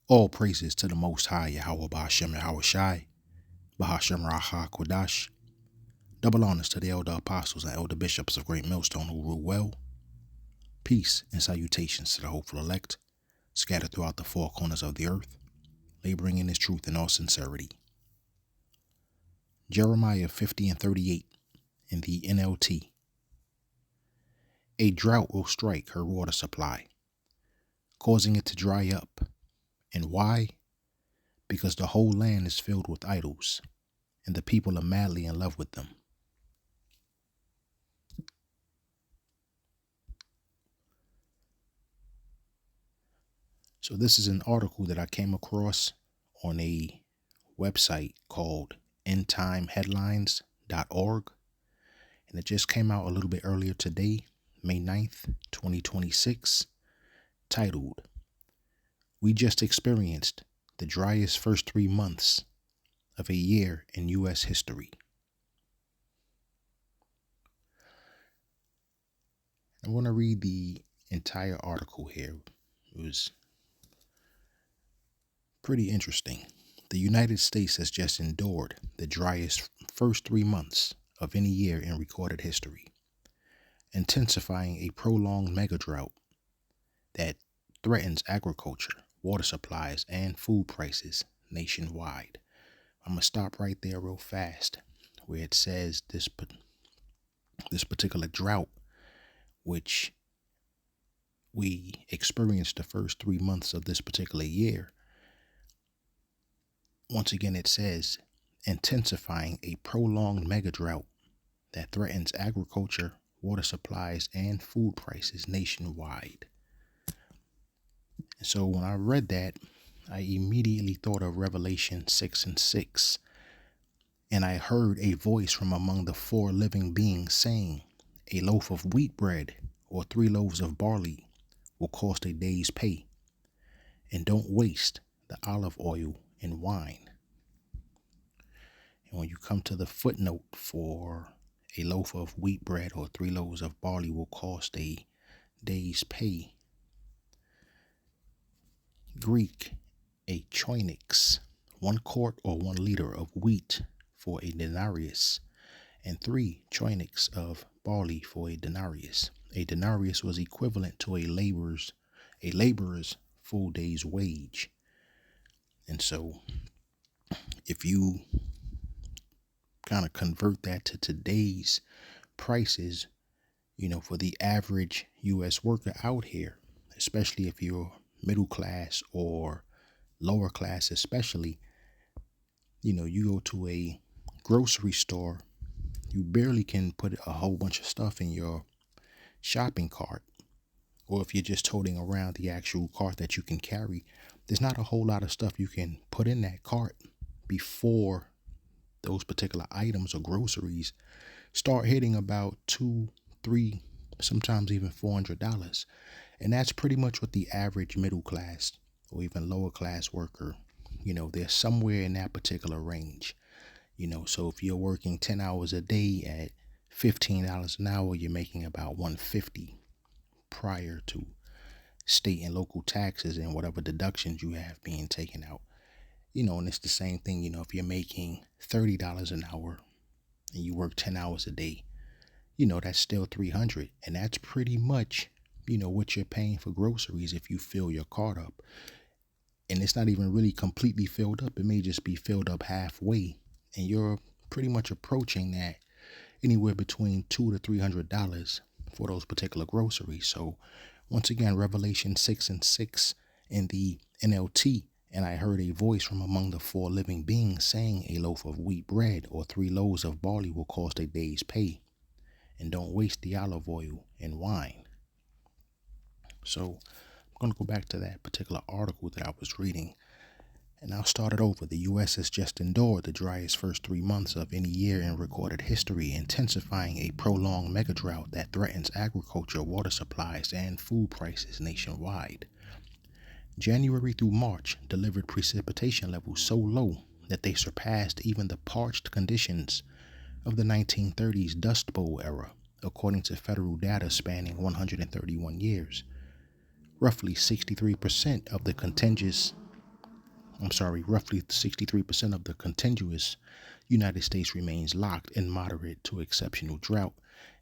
All praises to the Most High Yahweh Ba'ashem Yahweh Shai, Bahashem Raha Kodash. Double honors to the elder apostles and elder bishops of Great Millstone who rule well. Peace and salutations to the hopeful elect, scattered throughout the four corners of the earth, laboring in his truth in all sincerity. Jeremiah 50 and 38 in the NLT. A drought will strike her water supply, causing it to dry up. And why? Because the whole land is filled with idols, and the people are madly in love with them. So this is an article that I came across on a website called endtimeheadlines.org, and it just came out a little bit earlier today, May 9th, 2026, titled, "We just experienced the driest first 3 months of a year in U.S. history." I want to read the entire article here. It was pretty interesting. The United States has just endured the driest first 3 months of any year in recorded history, intensifying a prolonged mega drought that threatens agriculture, water supplies, and food prices nationwide. I'm going to stop right there real fast where it says this particular drought, which we experienced the first 3 months of this particular year. Once again, it says intensifying a prolonged mega drought that threatens agriculture, water supplies, and food prices nationwide. And so when I read that, I immediately thought of Revelation 6 and 6. And I heard a voice from among the four living beings saying, "A loaf of wheat bread or 3 loaves of barley will cost a day's pay. And don't waste the olive oil and wine." And when you come to the footnote for a loaf of wheat bread or 3 loaves of barley will cost a day's pay, Greek, a choinix, 1 quart or 1 liter of wheat for a denarius, and 3 choinix of barley for a denarius. A denarius was equivalent to a laborer's full day's wage. And so if you kind of convert that to today's prices, for the average U.S. worker out here, especially if you're middle class or lower class, especially, you go to a grocery store, you barely can put a whole bunch of stuff in your shopping cart. Or if you're just toting around the actual cart that you can carry, there's not a whole lot of stuff you can put in that cart before those particular items or groceries start hitting about $200, $300, sometimes even $400. And that's pretty much what the average middle class or even lower class worker, they're somewhere in that particular range. So if you're working 10 hours a day at $15 an hour, you're making about $150 prior to state and local taxes and whatever deductions you have being taken out. And it's the same thing, if you're making $30 an hour and you work 10 hours a day, that's still $300. And that's pretty much, what you're paying for groceries if you fill your cart up. And it's not even really completely filled up. It may just be filled up halfway. And you're pretty much approaching that anywhere between $200 to $300 for those particular groceries. So once again, Revelation 6 and 6 in the NLT. "And I heard a voice from among the four living beings saying, a loaf of wheat bread or 3 loaves of barley will cost a day's pay. And don't waste the olive oil and wine." So I'm going to go back to that particular article that I was reading. And I'll start it over. The U.S. has just endured the driest first 3 months of any year in recorded history, intensifying a prolonged mega drought that threatens agriculture, water supplies, and food prices nationwide. January through March delivered precipitation levels so low that they surpassed even the parched conditions of the 1930s Dust Bowl era, according to federal data spanning 131 years. Roughly 63% of the contiguous roughly 63% of the contiguous United States remains locked in moderate to exceptional drought.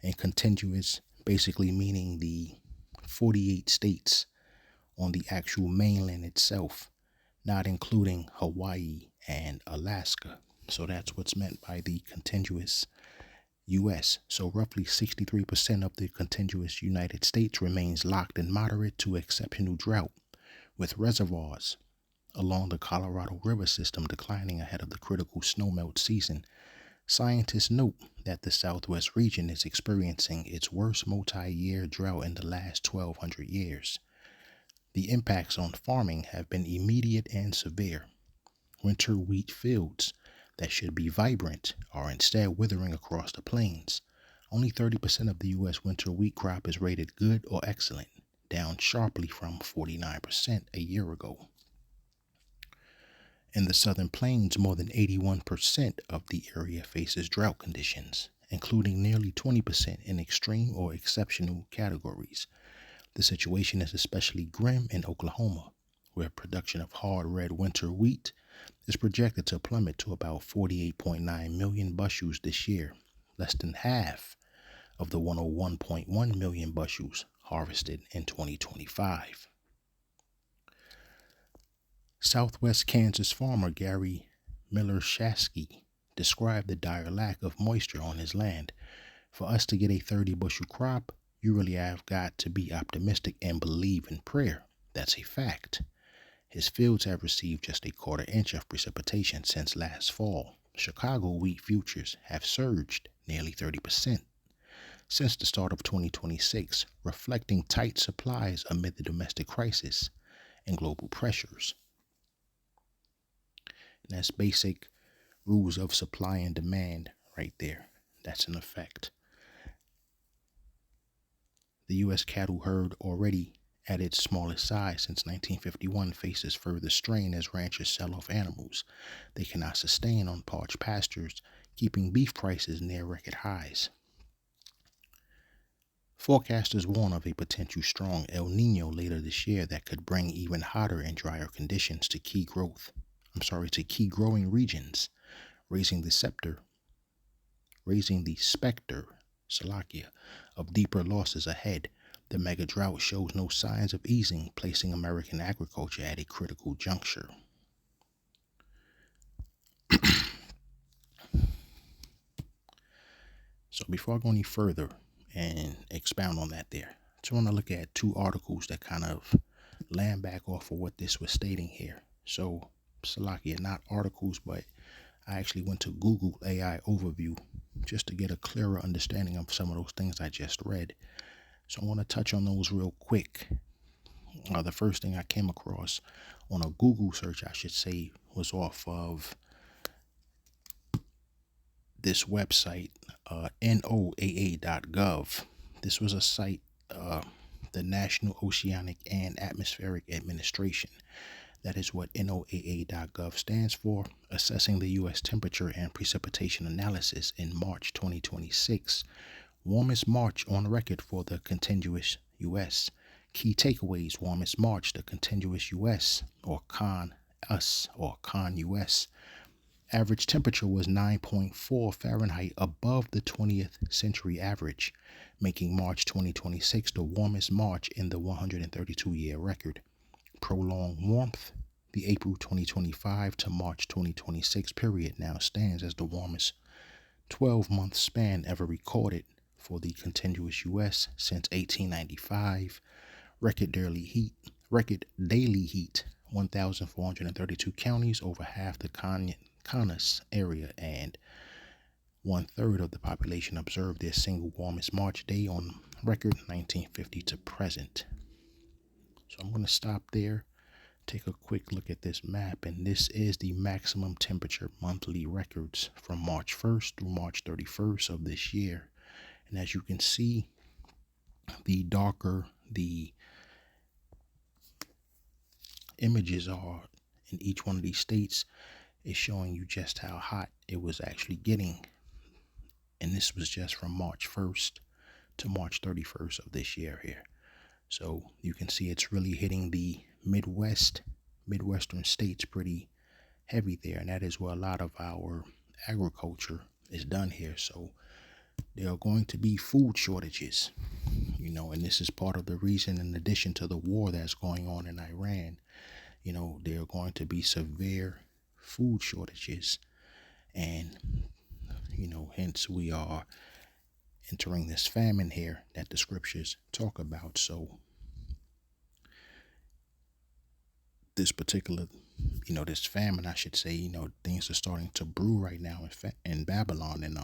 And contiguous basically meaning the 48 states on the actual mainland itself, not including Hawaii and Alaska. So that's what's meant by the contiguous U.S. So roughly 63% of the contiguous United States remains locked in moderate to exceptional drought, with reservoirs along the Colorado River system declining ahead of the critical snowmelt season. Scientists note that the Southwest region is experiencing its worst multi-year drought in the last 1,200 years. The impacts on farming have been immediate and severe. Winter wheat fields that should be vibrant are instead withering across the plains. Only 30% of the U.S. winter wheat crop is rated good or excellent, down sharply from 49% a year ago. In the southern plains, more than 81% of the area faces drought conditions, including nearly 20% in extreme or exceptional categories. The situation is especially grim in Oklahoma, where production of hard red winter wheat is projected to plummet to about 48.9 million bushels this year, less than half of the 101.1 million bushels harvested in 2025. Southwest Kansas farmer Gary Miller-Shasky described the dire lack of moisture on his land. For us to get a 30 bushel crop, you really have got to be optimistic and believe in prayer. That's a fact. His fields have received just a quarter inch of precipitation since last fall. Chicago wheat futures have surged nearly 30% since the start of 2026, reflecting tight supplies amid the domestic crisis and global pressures. And that's basic rules of supply and demand right there. That's in effect. The U.S. cattle herd, already at its smallest size since 1951, faces further strain as ranchers sell off animals they cannot sustain on parched pastures, keeping beef prices near record highs. Forecasters warn of a potential strong El Nino later this year that could bring even hotter and drier conditions to key growing regions, raising the specter of deeper losses ahead. The mega drought shows no signs of easing, placing American agriculture at a critical juncture. So before I go any further and expound on that there, I just want to look at two articles that kind of land back off of what this was stating here. So, Salakia, not articles, but I actually went to Google AI overview just to get a clearer understanding of some of those things I just read. So I want to touch on those real quick. The first thing I came across on a Google search, I should say, was off of this website, NOAA.gov. This was a site, the National Oceanic and Atmospheric Administration. That is what NOAA.gov stands for, assessing the U.S. temperature and precipitation analysis in March 2026. Warmest March on record for the contiguous U.S. Key takeaways: warmest March, the contiguous U.S., or CON-US, or CON-US. Average temperature was 9.4 Fahrenheit above the 20th century average, making March 2026 the warmest March in the 132-year record. Prolonged warmth: the April 2025 to March 2026 period now stands as the warmest 12-month span ever recorded for the contiguous U.S. since 1895. Record daily heat, 1,432 counties, over half the CONUS area, and 1/3 of the population observed their single warmest March day on record 1950 to present. So I'm going to stop there, take a quick look at this map, and this is the maximum temperature monthly records from March 1st through March 31st of this year. And as you can see, the darker the images are in each one of these states, is showing you just how hot it was actually getting. And this was just from March 1st to March 31st of this year here. So you can see it's really hitting the Midwest, Midwestern states pretty heavy there, and that is where a lot of our agriculture is done here. So there are going to be food shortages, and this is part of the reason, in addition to the war that's going on in Iran, there are going to be severe food shortages. And, hence we are entering this famine here that the scriptures talk about. So this particular, this famine, I should say, things are starting to brew right now in Babylon. And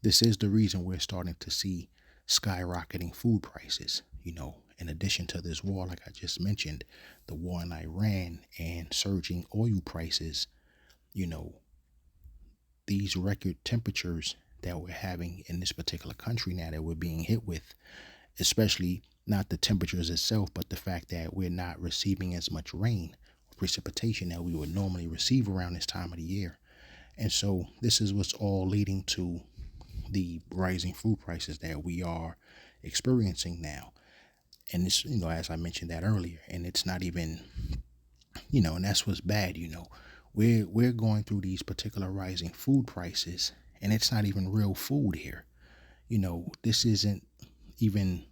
this is the reason we're starting to see skyrocketing food prices. In addition to this war, like I just mentioned, the war in Iran and surging oil prices, these record temperatures that we're having in this particular country now that we're being hit with, especially not the temperatures itself, but the fact that we're not receiving as much rain or precipitation that we would normally receive around this time of the year. And so this is what's all leading to the rising food prices that we are experiencing now. And this, as I mentioned that earlier, and it's not even, and that's what's bad, we're going through these particular rising food prices, and it's not even real food here. This isn't even,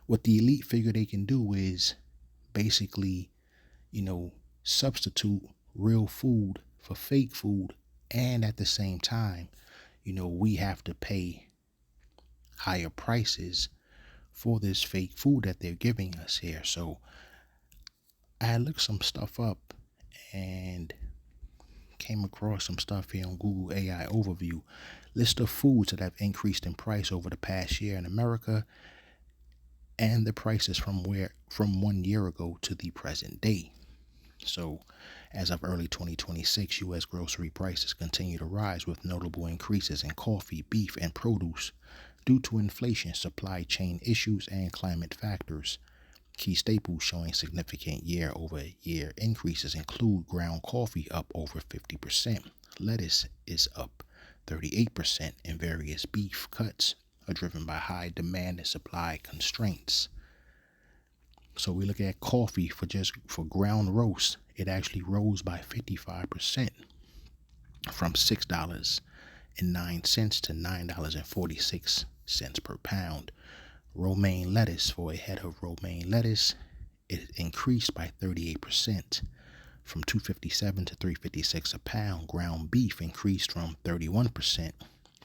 what the elite figure they can do is basically, substitute real food for fake food. And at the same time, we have to pay higher prices for this fake food that they're giving us here. So I looked some stuff up and came across some stuff here on Google AI Overview. List of foods that have increased in price over the past year in America, and the prices from 1 year ago to the present day. So as of early 2026, U.S. grocery prices continue to rise, with notable increases in coffee, beef, and produce due to inflation, supply chain issues, and climate factors. Key staples showing significant year-over-year increases include ground coffee up over 50%, lettuce is up 38%, and various beef cuts are driven by high demand and supply constraints. So we look at coffee for ground roast, it actually rose by 55% from $6.09 to $9.46 per pound. Romaine lettuce, for a head of romaine lettuce, it increased by 38% from $2.57 to $3.56 a pound. Ground beef increased from 31%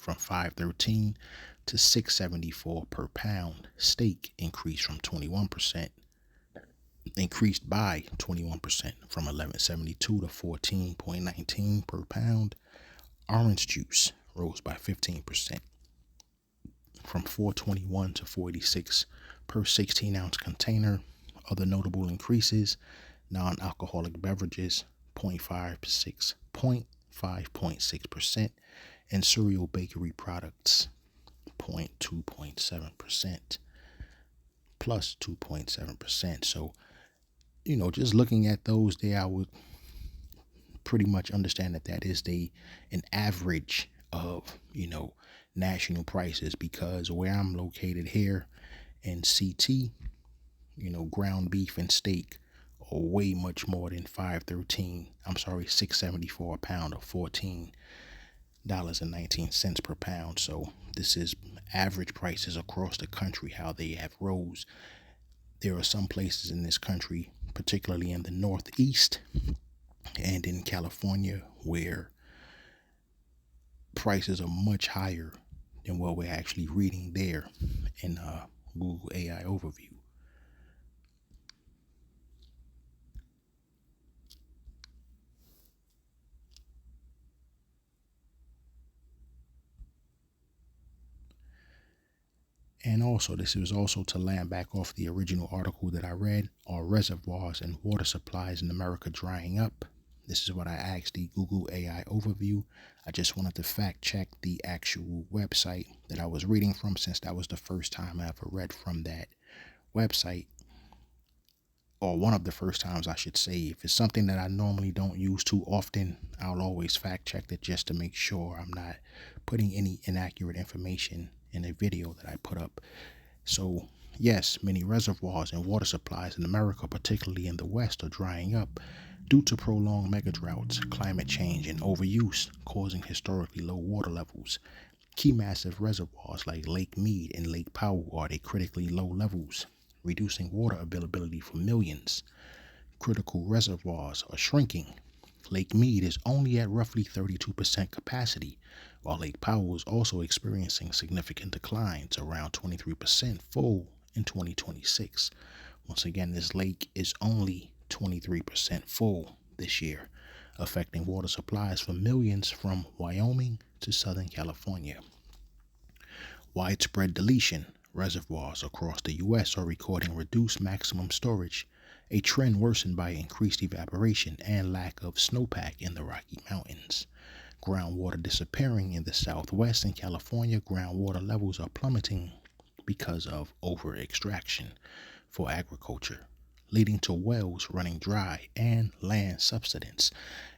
from $5.13 to $6.74 per pound. Steak increased by 21% from $11.72 to $14.19 per pound. Orange juice rose by 15% from $4.21 to $4.86 per 16-ounce container. Other notable increases: non-alcoholic beverages 0.5.6%, and cereal bakery products 2.7%, plus 2.7%. So, just looking at those there, I would pretty much understand that is an average of, national prices, because where I'm located here in CT, ground beef and steak are way much more than $6.74 a pound, or $14.19 per pound. So this is average prices across the country, how they have rose. There are some places in this country, particularly in the Northeast and in California, where prices are much higher than what we're actually reading there in Google AI Overview. And also, this was also to land back off the original article that I read, are reservoirs and water supplies in America drying up? This is what I asked the Google AI Overview. I just wanted to fact check the actual website that I was reading from, since that was the first time I ever read from that website, or one of the first times, I should say. If it's something that I normally don't use too often, I'll always fact check it just to make sure I'm not putting any inaccurate information in a video that I put up. So Yes, many reservoirs and water supplies in America, particularly in the West, are drying up due to prolonged mega droughts, climate change, and overuse, causing historically low water levels. Key massive reservoirs like Lake Mead and Lake Powell are at critically low levels, reducing water availability for millions. Critical reservoirs are shrinking. Lake Mead is only at roughly 32% capacity, while Lake Powell is also experiencing significant declines, around 23% full in 2026. Once again, this lake is only 23% full this year, affecting water supplies for millions from Wyoming to Southern California. Widespread deletion. Reservoirs across the U.S. are recording reduced maximum storage, a trend worsened by increased evaporation and lack of snowpack in the Rocky Mountains. Groundwater disappearing in the Southwest and California. Groundwater levels are plummeting because of over extraction for agriculture, leading to wells running dry and land subsidence.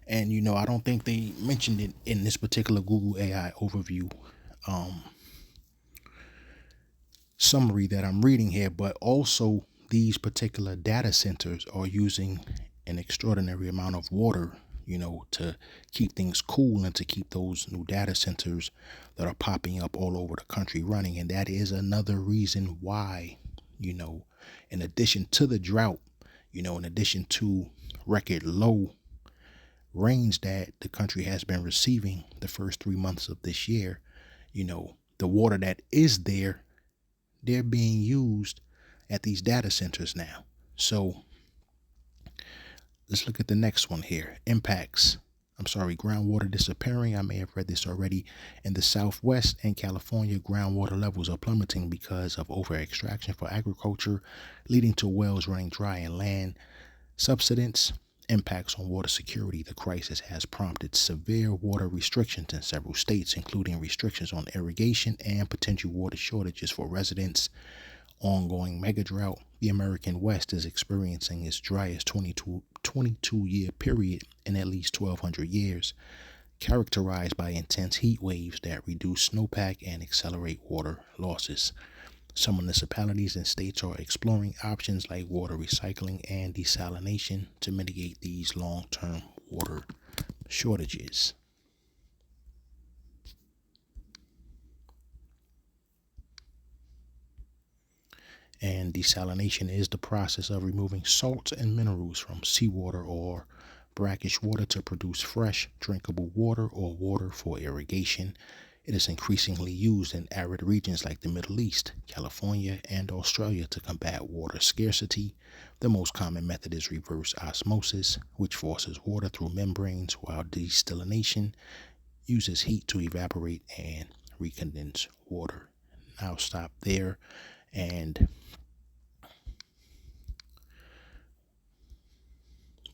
And I don't think they mentioned it in this particular Google AI overview summary that I'm reading here, but also these particular data centers are using an extraordinary amount of water, to keep things cool and to keep those new data centers that are popping up all over the country running. And that is another reason why, in addition to the drought, in addition to record low rains that the country has been receiving the first 3 months of this year, the water that is there, they're being used at these data centers now. So let's look at the next one here. Impacts. Groundwater disappearing. I may have read this already. In the Southwest and California, groundwater levels are plummeting because of over extraction for agriculture, leading to wells running dry and land subsidence. Impacts on water security. The crisis has prompted severe water restrictions in several states, including restrictions on irrigation and potential water shortages for residents. Ongoing mega drought. The American West is experiencing its driest 22-year period in at least 1,200 years, characterized by intense heat waves that reduce snowpack and accelerate water losses. Some municipalities and states are exploring options like water recycling and desalination to mitigate these long-term water shortages. And desalination is the process of removing salts and minerals from seawater or brackish water to produce fresh, drinkable water or water for irrigation. It is increasingly used in arid regions like the Middle East, California, and Australia to combat water scarcity. The most common method is reverse osmosis, which forces water through membranes, while desalination uses heat to evaporate and recondense water. I'll stop there. And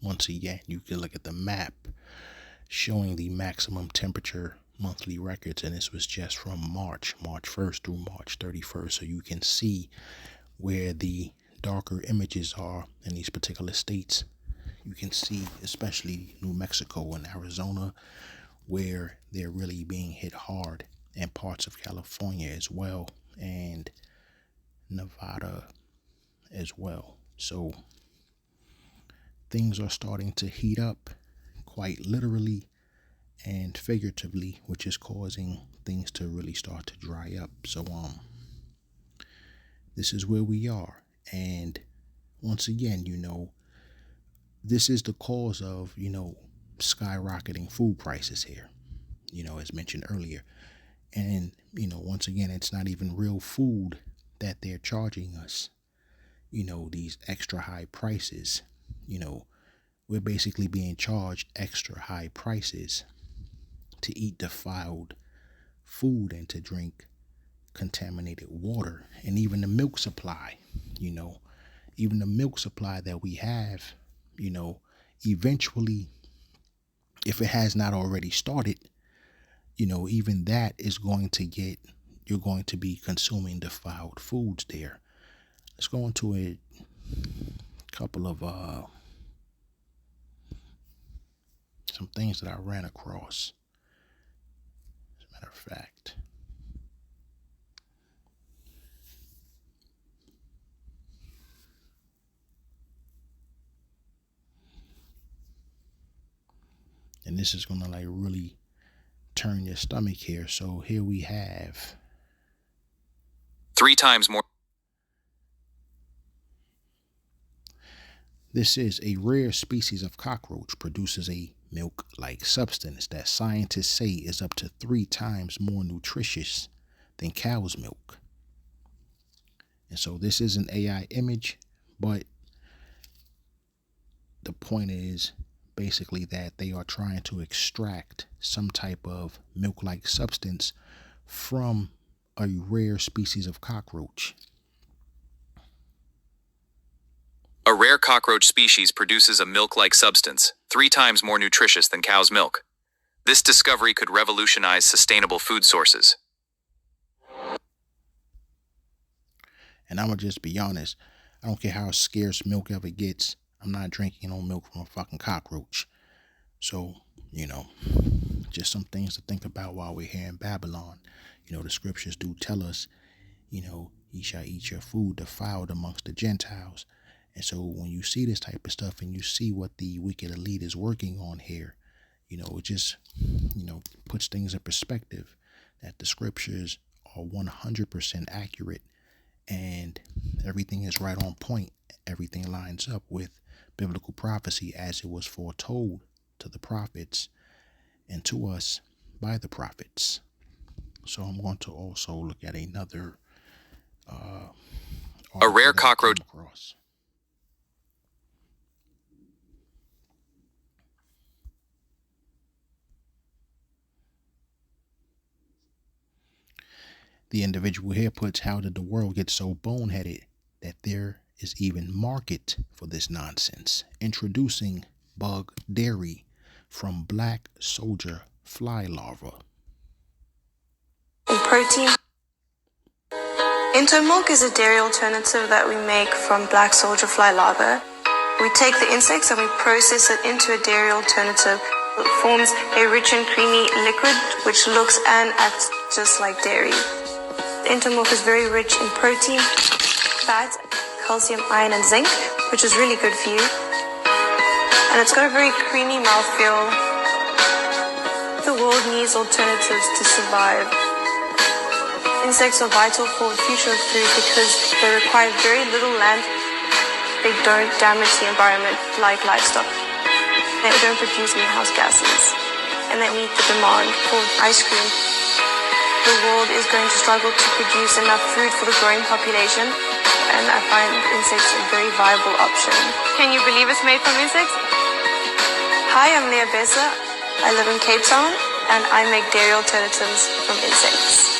once again, you can look at the map showing the maximum temperature monthly records, and this was just from March 1st through March 31st. So you can see where the darker images are in these particular states. You can see especially New Mexico and Arizona where they're really being hit hard, and parts of California as well, and Nevada as well. So things are starting to heat up quite literally and figuratively, which is causing things to really start to dry up. So this is where we are. And once again, this is the cause of, skyrocketing food prices here, as mentioned earlier. And, once again, it's not even real food that they're charging us, these extra high prices. We're basically being charged extra high prices to eat defiled food and to drink contaminated water. And even the milk supply, even the milk supply that we have, eventually, if it has not already started, even that is going to you're going to be consuming defiled foods there. Let's go into a couple of some things that I ran across. As a matter of fact, And this is gonna like really turn your stomach here. So here we have 3 times more. This is a rare species of cockroach produces a milk-like substance that scientists say is up to 3 times more nutritious than cow's milk. And so this is an AI image, but the point is basically that they are trying to extract some type of milk-like substance from a rare species of cockroach. A rare cockroach species produces a milk-like substance, 3 times more nutritious than cow's milk. This discovery could revolutionize sustainable food sources. And I'm gonna just be honest, I don't care how scarce milk ever gets, I'm not drinking no milk from a fucking cockroach. So, just some things to think about while we're here in Babylon. The scriptures do tell us, ye shall eat your food defiled amongst the Gentiles. And so when you see this type of stuff and you see what the wicked elite is working on here, it just, puts things in perspective that the scriptures are 100% accurate and everything is right on point. Everything lines up with biblical prophecy as it was foretold to the prophets and to us by the prophets. So I'm going to also look at another A rare cockroach. The individual here puts, how did the world get so boneheaded that there is even market for this nonsense? Introducing bug dairy from black soldier fly larva. In protein. Into milk is a dairy alternative that we make from black soldier fly larvae. We take the insects and we process it into a dairy alternative. It forms a rich and creamy liquid which looks and acts just like dairy. Entomilk is very rich in protein, fat, calcium, iron, and zinc, which is really good for you. And it's got a very creamy mouthfeel. The world needs alternatives to survive. Insects are vital for the future of food because they require very little land. They don't damage the environment like livestock. They don't produce greenhouse gases. And they meet the demand for ice cream. The world is going to struggle to produce enough food for the growing population, and I find insects a very viable option. Can you believe it's made from insects? Hi, I'm Leah Bessa. I live in Cape Town, and I make dairy alternatives from insects.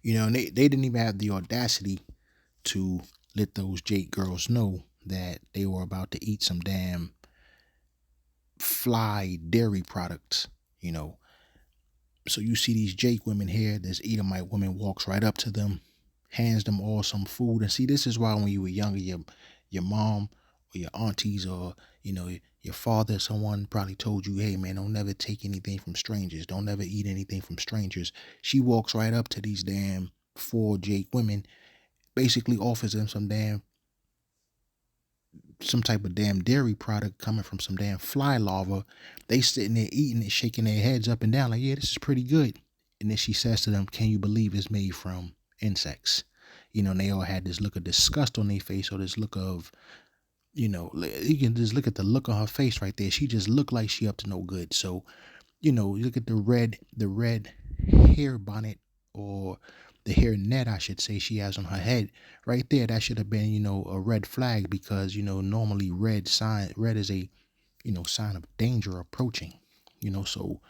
They didn't even have the audacity to let those Jake girls know that they were about to eat some damn fly dairy products. So you see these Jake women here, this Edomite woman walks right up to them, hands them all some food. And see, this is why when you were younger, your mom or your aunties or your father, someone probably told you, hey man, don't never take anything from strangers, don't never eat anything from strangers. She walks right up to these damn 4 Jake women, basically offers them some type of damn dairy product coming from some damn fly larva. They sitting there eating it, shaking their heads up and down like, yeah, this is pretty good. And then she says to them, can you believe it's made from insects? And they all had this look of disgust on their face, or this look of, you can just look at the look on her face right there. She just looked like she up to no good. So, look at the red hair bonnet, or the hair net, I should say, she has on her head right there. That should have been, a red flag, because, normally red is a, sign of danger approaching, so,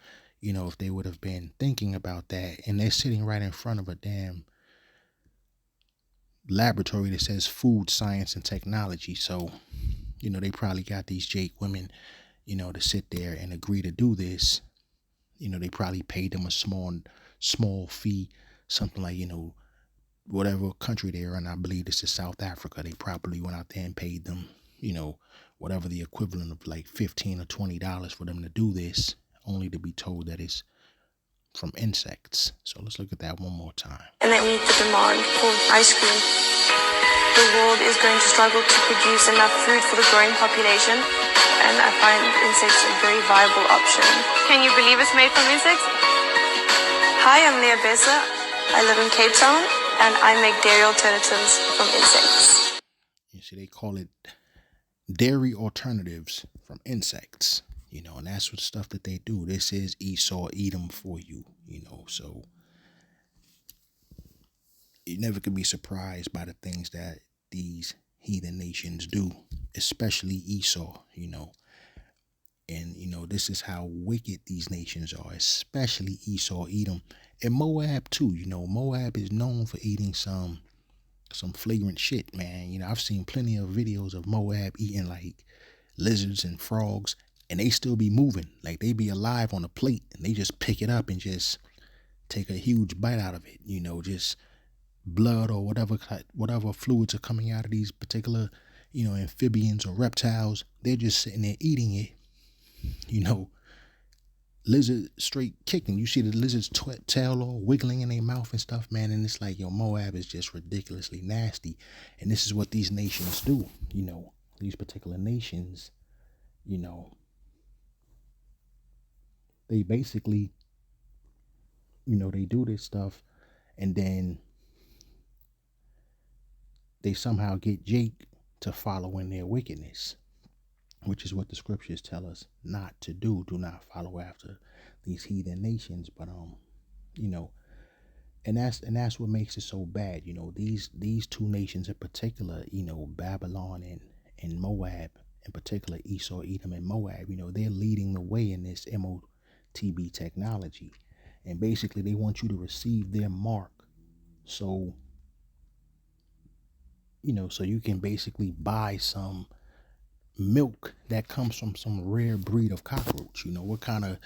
if they would have been thinking about that, and they're sitting right in front of a damn laboratory that says food science and technology. So, they probably got these Jake women, to sit there and agree to do this. They probably paid them a small fee, something like, whatever country they're in. I believe this is South Africa. They probably went out there and paid them, whatever the equivalent of like $15 or $20 for them to do this, only to be told that it's from insects. So let's look at that one more time. And that meet the demand for ice cream. The world is going to struggle to produce enough food for the growing population, and I find insects a very viable option. Can you believe it's made from insects? Hi, I'm Leah Bessa. I live in Cape Town, and I make dairy alternatives from insects. You see, they call it dairy alternatives from insects, and that's what stuff that they do. This is Esau Edom for you, so you never can be surprised by the things that these heathen nations do, especially Esau, and this is how wicked these nations are, especially Esau, Edom, and Moab too. Moab is known for eating some flagrant shit, man. I've seen plenty of videos of Moab eating like lizards and frogs, and they still be moving, like they be alive on a plate, and they just pick it up and just take a huge bite out of it, just blood or whatever fluids are coming out of these particular, amphibians or reptiles. They're just sitting there eating it, lizard straight kicking. You see the lizard's tail all wiggling in their mouth and stuff, man. And it's like, Moab is just ridiculously nasty. And this is what these nations do, these particular nations, they basically, they do this stuff, and then they somehow get Jake to follow in their wickedness, which is what the scriptures tell us not to do. Do not follow after these heathen nations. But and that's what makes it so bad. These two nations in particular, Babylon and Moab in particular, Esau, Edom, and Moab, they're leading the way in this MOTB technology. And basically they want you to receive their mark. So so you can basically buy some milk that comes from some rare breed of cockroach. What kind of,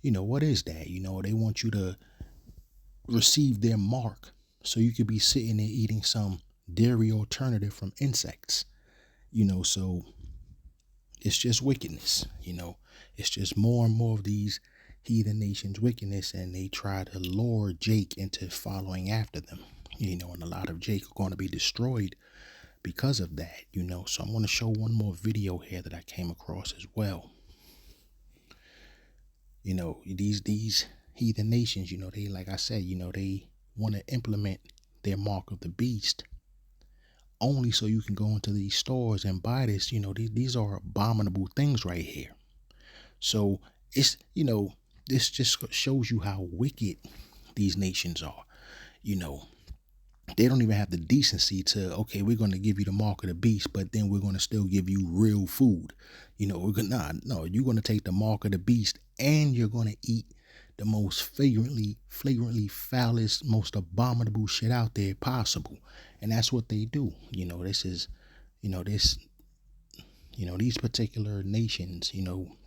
what is that? They want you to receive their mark so you could be sitting there eating some dairy alternative from insects. So it's just wickedness. It's just more and more of these heathen nations' wickedness, and they try to lure Jake into following after them. And a lot of Jake are going to be destroyed because of that, So I'm going to show one more video here that I came across as well. These heathen nations, they, like I said, they want to implement their mark of the beast only so you can go into these stores and buy this. These are abominable things right here. So it's, this just shows you how wicked these nations are. They don't even have the decency to, okay, we're going to give you the mark of the beast, but then we're going to still give you real food. You're going to take the mark of the beast, and you're going to eat the most flagrantly foulest, most abominable shit out there possible. And that's what they do. This is, these particular nations,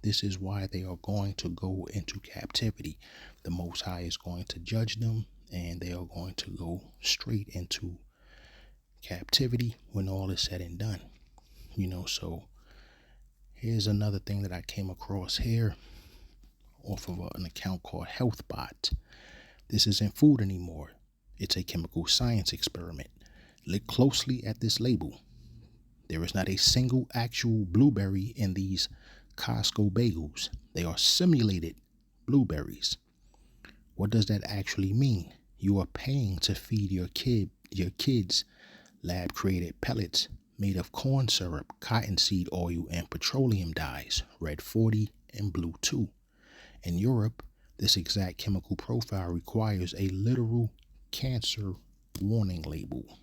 this is why they are going to go into captivity. The Most High is going to judge them, and they are going to go straight into captivity when all is said and done. So here's another thing that I came across here off of an account called HealthBot. This isn't food anymore. It's a chemical science experiment. Look closely at this label. There is not a single actual blueberry in these Costco bagels. They are simulated blueberries. What does that actually mean? You are paying to feed your kids lab-created pellets made of corn syrup, cottonseed oil, and petroleum dyes, red 40 and blue 2. In Europe, this exact chemical profile requires a literal cancer warning label.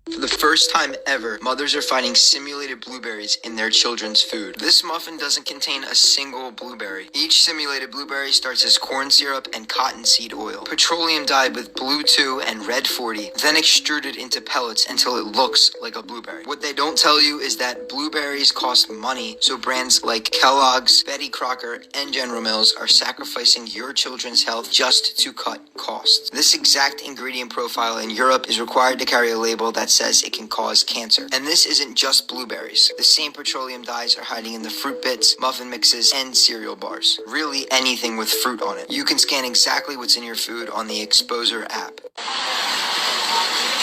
For the first time ever, mothers are finding simulated blueberries in their children's food. This muffin doesn't contain a single blueberry. Each simulated blueberry starts as corn syrup and cottonseed oil, petroleum dyed with blue 2 and red 40, then extruded into pellets until it looks like a blueberry. What they don't tell you is that blueberries cost money, so brands like Kellogg's, Betty Crocker, and General Mills are sacrificing your children's health just to cut costs. This exact ingredient profile in Europe is required to carry a label that says it can cause cancer. And this isn't just blueberries. The same petroleum dyes are hiding in the fruit bits, muffin mixes, and cereal bars. Really anything with fruit on it. You can scan exactly what's in your food on the Exposure app.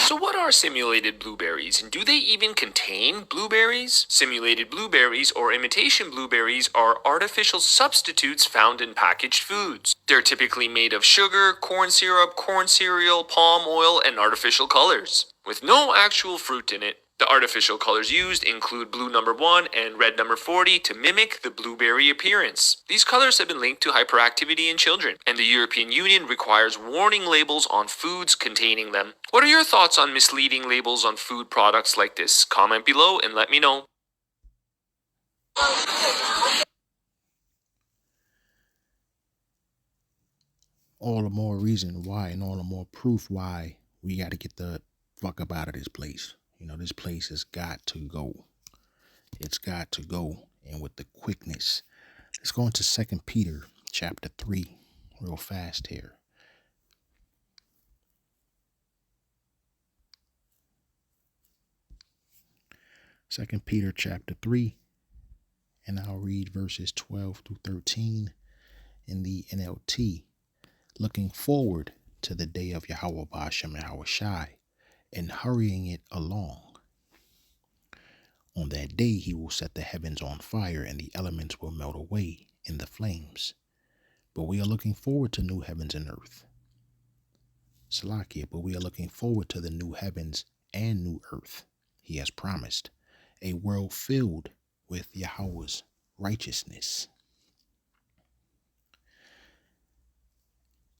So what are simulated blueberries, and do they even contain blueberries? Simulated blueberries or imitation blueberries are artificial substitutes found in packaged foods. They're typically made of sugar, corn syrup, corn cereal, palm oil, and artificial colors, with no actual fruit in it. The artificial colors used include blue number 1 and red number 40 to mimic the blueberry appearance. These colors have been linked to hyperactivity in children, and the European Union requires warning labels on foods containing them. What are your thoughts on misleading labels on food products like this? Comment below and let me know. All the more reason why and all the more proof why we got to get the fuck up out of this place. You know, this place has got to go. It's got to go, and with the quickness. Let's go into 2 Peter chapter 3 real fast here. 2 Peter chapter 3, and I'll read verses 12 through 13 in the NLT. Looking forward to the day of Yahweh Ba'ashem Yahweh Shai, and hurrying it along. On that day he will set the heavens on fire, and the elements will melt away in the flames. But we are looking forward to new heavens and earth. Salakia, but we are looking forward to the new heavens and new earth. He has promised a world filled with Yahweh's righteousness.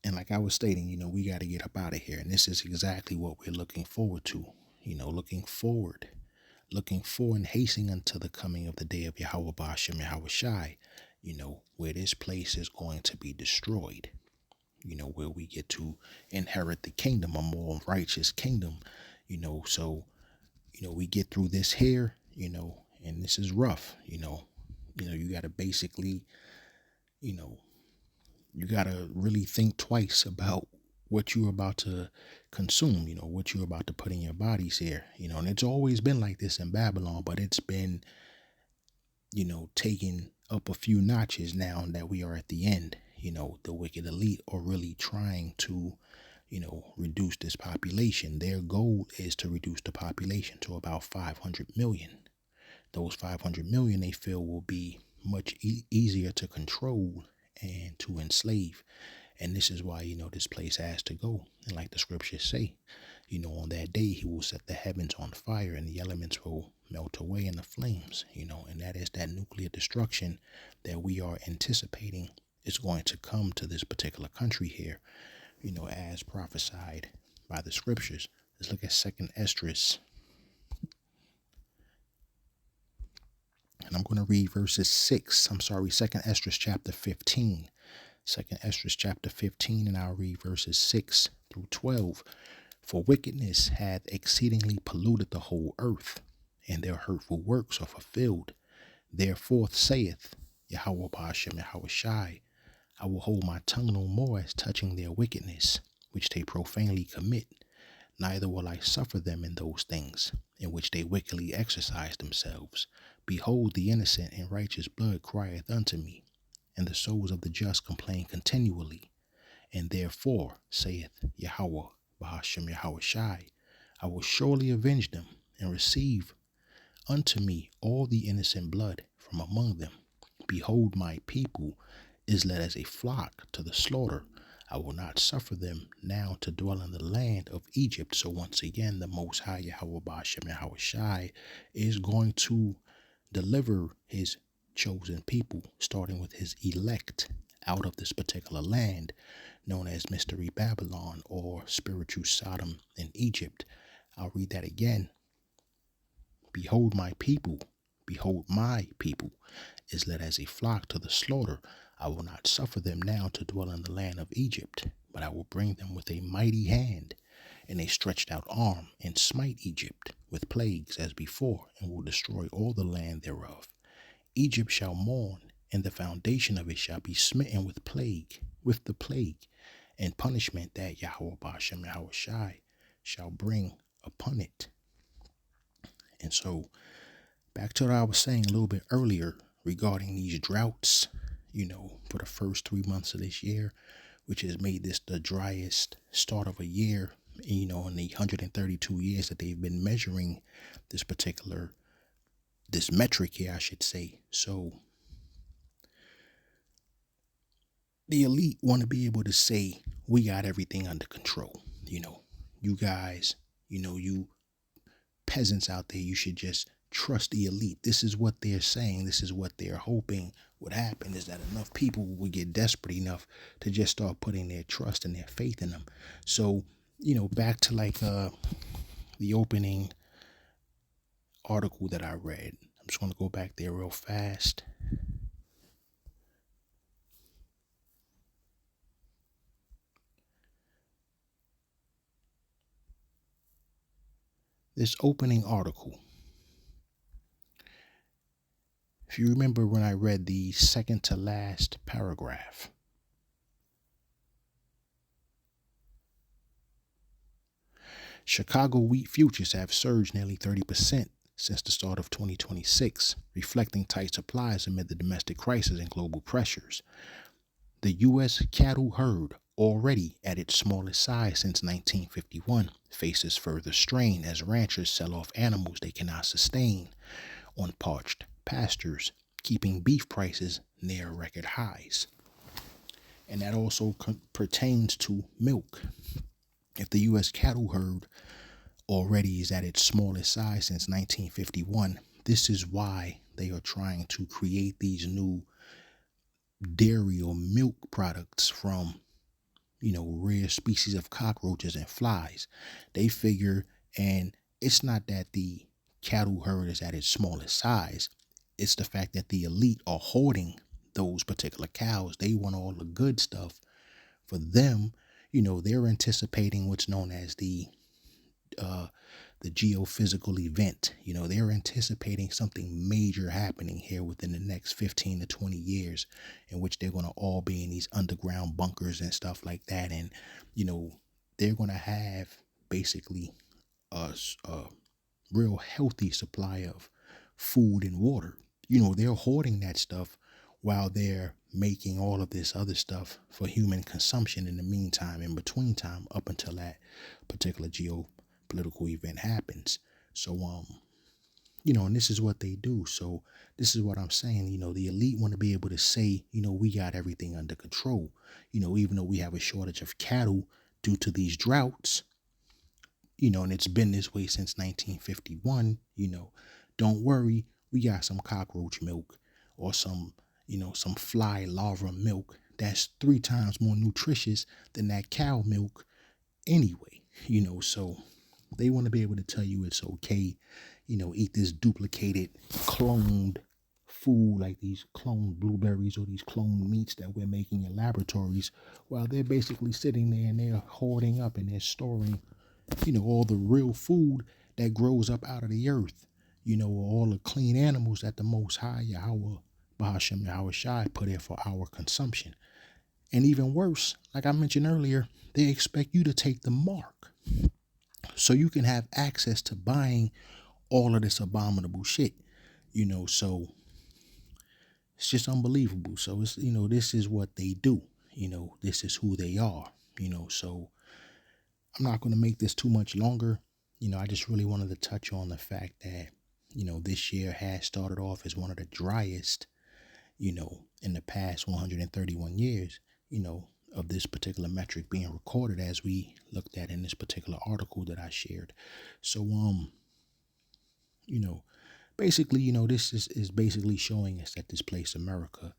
And like I was stating, you know, we got to get up out of here. And this is exactly what we're looking forward to. You know, looking for and hastening unto the coming of the day of Yahweh Ba'ashem Yahweh Shai, you know, where this place is going to be destroyed, you know, where we get to inherit the kingdom, a more righteous kingdom, you know. So, you know, we get through this here, you know, and this is rough, you know, you got to basically, you know, you got to really think twice about what you're about to consume, you know, what you're about to put in your bodies here, you know. And it's always been like this in Babylon, but it's been, you know, taken up a few notches now that we are at the end. You know, the wicked elite are really trying to, you know, reduce this population. Their goal is to reduce the population to about 500 million. Those 500 million they feel will be much easier to control and to enslave. And this is why, you know, this place has to go. And like the scriptures say, you know, on that day he will set the heavens on fire, and the elements will melt away in the flames, you know. And that is that nuclear destruction that we are anticipating is going to come to this particular country here, you know, as prophesied by the scriptures. Let's look at 2 Esdras. And I'm going to read verses 2 Esdras chapter 15. 2 Esdras chapter 15, and I'll read verses 6 through 12. For wickedness hath exceedingly polluted the whole earth, and their hurtful works are fulfilled. Therefore saith Yahweh Ba'ashem Yahweh Shai, I will hold my tongue no more as touching their wickedness, which they profanely commit, neither will I suffer them in those things, in which they wickedly exercise themselves. Behold, the innocent and righteous blood crieth unto me, and the souls of the just complain continually. And therefore, saith Yahweh Ba'ashem Yahweh Shai, I will surely avenge them, and receive unto me all the innocent blood from among them. Behold, my people is led as a flock to the slaughter. I will not suffer them now to dwell in the land of Egypt. So once again, the Most High Yahweh Ba'ashem Yahweh Shai is going to deliver his chosen people, starting with his elect, out of this particular land known as Mystery Babylon or spiritual Sodom in Egypt. I'll read that again. behold my people is led as a flock to the slaughter. I will not suffer them now to dwell in the land of Egypt, but I will bring them with a mighty hand and a stretched out arm, and smite Egypt with plagues as before, and will destroy all the land thereof. Egypt shall mourn, and the foundation of it shall be smitten with the plague, and punishment that Yahweh Bashem Yahweh Shai shall bring upon it. And so, back to what I was saying a little bit earlier regarding these droughts, for the first 3 months of this year, which has made this the driest start of a year, in the 132 years that they've been measuring this metric here, I should say. So the elite want to be able to say, we got everything under control. You guys, you peasants out there, you should just trust the elite. This is what they're saying. This is what they're hoping would happen, is that enough people would get desperate enough to just start putting their trust and their faith in them. So, back to the opening article that I read. I'm just going to go back there real fast. This opening article, if you remember when I read the second to last paragraph, Chicago wheat futures have surged nearly 30% since the start of 2026, reflecting tight supplies amid the domestic crisis and global pressures. The U.S. cattle herd, already at its smallest size since 1951, faces further strain as ranchers sell off animals they cannot sustain on parched pastures, keeping beef prices near record highs. And that also pertains to milk. If the U.S. cattle herd already is at its smallest size since 1951, this is why they are trying to create these new dairy or milk products from, rare species of cockroaches and flies. They figure, and it's not that the cattle herd is at its smallest size. It's the fact that the elite are hoarding those particular cows. They want all the good stuff for them. They're anticipating what's known as the geophysical event. They're anticipating something major happening here within the next 15 to 20 years, in which they're going to all be in these underground bunkers and stuff like that. And, they're going to have basically a real healthy supply of food and water. They're hoarding that stuff while they're making all of this other stuff for human consumption in the meantime, in between time, up until that particular geopolitical event happens. So, and this is what they do. So this is what I'm saying. The elite want to be able to say, we got everything under control. Even though we have a shortage of cattle due to these droughts, and it's been this way since 1951, don't worry, we got some cockroach milk or some fly larva milk that's 3 times more nutritious than that cow milk anyway. So they want to be able to tell you it's okay, eat this duplicated, cloned food, like these cloned blueberries or these cloned meats that we're making in laboratories, while they're basically sitting there and they're hoarding up and they're storing, all the real food that grows up out of the earth, all the clean animals that the Most High, Yahweh, Bahashem Yahweh Shai, put in for our consumption. And even worse, like I mentioned earlier, they expect you to take the mark so you can have access to buying all of this abominable shit, so it's just unbelievable. So it's, this is what they do, this is who they are, so I'm not going to make this too much longer. I just really wanted to touch on the fact that, this year has started off as one of the driest, in the past 131 years, of this particular metric being recorded, as we looked at in this particular article that I shared. So, basically, this is basically showing us that this place, America,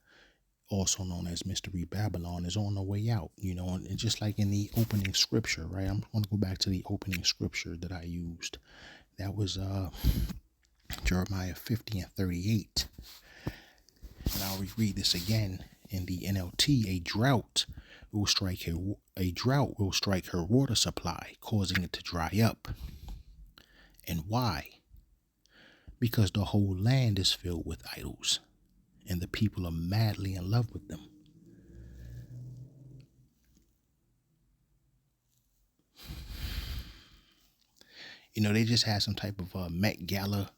also known as Mystery Babylon, is on the way out, and just like in the opening scripture, right? I'm going to go back to the opening scripture that I used. That was Jeremiah 50 and 38. And I'll reread this again in the NLT. A drought will strike her water supply, causing it to dry up. And why? Because the whole land is filled with idols, and the people are madly in love with them. You know, they just had some type of Met Gala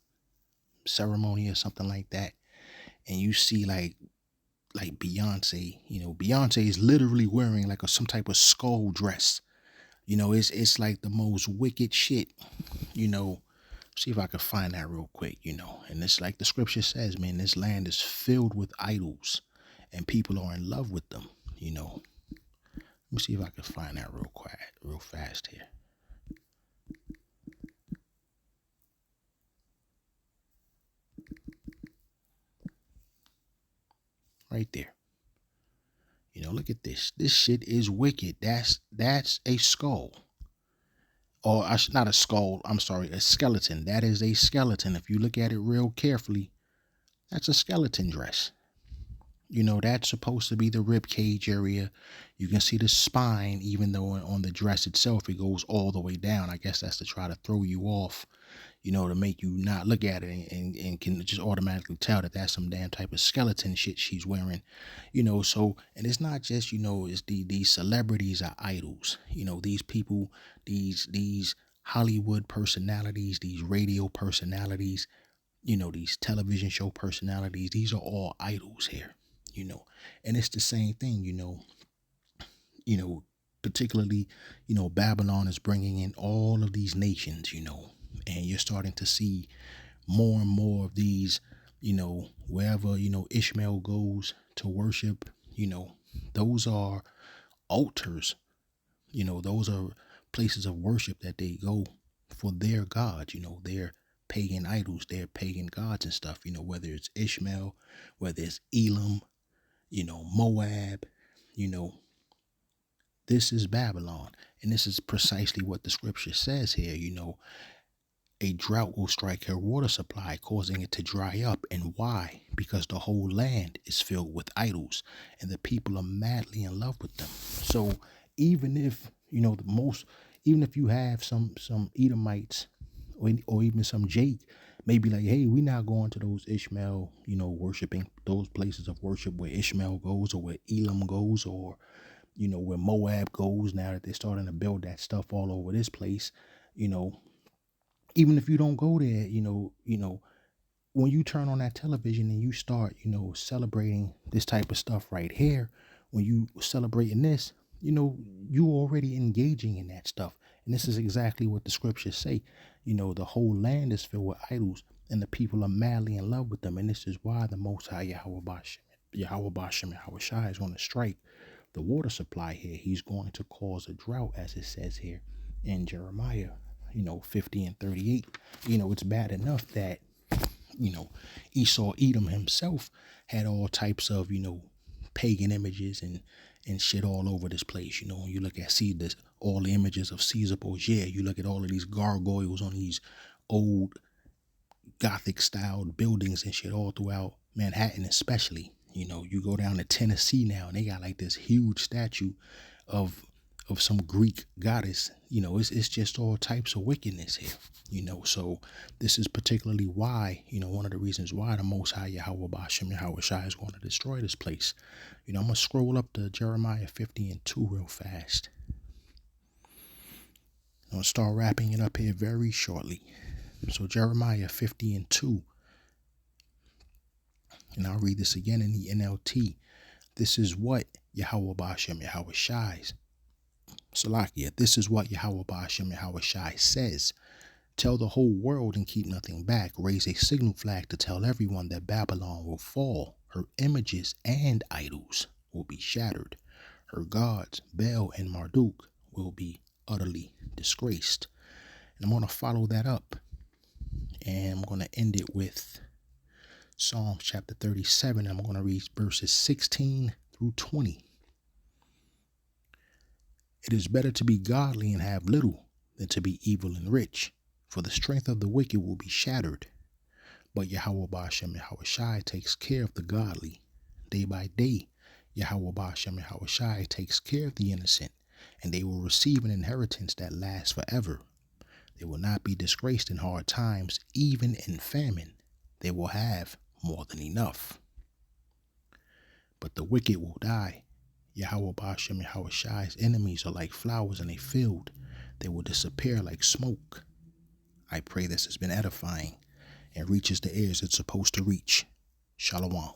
ceremony or something like that, and you see like Beyonce. You know, Beyonce is literally wearing like some type of skull dress. You know, it's like the most wicked shit. You know, see if I can find that real quick. You know, and it's like the scripture says, man, this land is filled with idols, and people are in love with them. You know, let me see if I can find that real fast here. Right there. You know, look at this. This shit is wicked. That's a skull. Or not a skull, I'm sorry, a skeleton. That is a skeleton. If you look at it real carefully, that's a skeleton dress. You know, that's supposed to be the rib cage area. You can see the spine, even though on the dress itself, it goes all the way down. I guess that's to try to throw you off, you know, to make you not look at it and can just automatically tell that that's some damn type of skeleton shit she's wearing, you know. So, and it's not just, you know, it's these celebrities are idols, you know, these people, these Hollywood personalities, these radio personalities, you know, these television show personalities, these are all idols here, you know. And it's the same thing, you know, particularly, you know, Babylon is bringing in all of these nations, you know, and you're starting to see more and more of these, you know, wherever, you know, Ishmael goes to worship, you know, those are altars, you know, those are places of worship that they go for their gods, you know, their pagan idols, their pagan gods and stuff, you know, whether it's Ishmael, whether it's Elam, you know, Moab, you know, this is Babylon. And this is precisely what the scripture says here, you know. A drought will strike her water supply, causing it to dry up. And why? Because the whole land is filled with idols, and the people are madly in love with them. So even if, you know, even if you have some Edomites or even some Jake, maybe like, hey, we're not going to those Ishmael, you know, worshiping those places of worship where Ishmael goes or where Elam goes or, you know, where Moab goes now that they're starting to build that stuff all over this place, you know. Even if you don't go there, you know, when you turn on that television and you start, you know, celebrating this type of stuff right here, when you celebrating this, you know, you already engaging in that stuff. And this is exactly what the scriptures say. You know, the whole land is filled with idols and the people are madly in love with them. And this is why the Most High Yahweh Shai is going to strike the water supply here. He's going to cause a drought, as it says here in Jeremiah, you know, 50 and 38. You know, it's bad enough that, you know, Esau Edom himself had all types of, you know, pagan images and shit all over this place. You know, when you look at all the images of Caesar Borgia, you look at all of these gargoyles on these old Gothic styled buildings and shit all throughout Manhattan, especially. You know, you go down to Tennessee now and they got like this huge statue of some Greek goddess. You know, it's just all types of wickedness here, you know. So this is particularly why, you know, one of the reasons why the Most High Yahweh Shai is going to destroy this place. You know, I'm going to scroll up to Jeremiah 50 and 2 real fast. I'm going to start wrapping it up here very shortly. So Jeremiah 50 and 2, and I'll read this again in the NLT. This is what Yahweh Shai's Salakia, this is what Yahweh Shai says. Tell the whole world and keep nothing back. Raise a signal flag to tell everyone that Babylon will fall. Her images and idols will be shattered. Her gods, Baal and Marduk, will be utterly disgraced. And I'm going to follow that up. And I'm going to end it with Psalms chapter 37. I'm going to read verses 16 through 20. It is better to be godly and have little than to be evil and rich, for the strength of the wicked will be shattered. But Yahweh Ba'ashem Yahweh Shai takes care of the godly. Day by day, Yahweh Ba'ashem Yahweh Shai takes care of the innocent, and they will receive an inheritance that lasts forever. They will not be disgraced in hard times, even in famine. They will have more than enough. But the wicked will die. Yahweh Ba'ashem Yahweh Shai's enemies are like flowers in a field. They will disappear like smoke. I pray this has been edifying and reaches the ears it's supposed to reach. Shalom.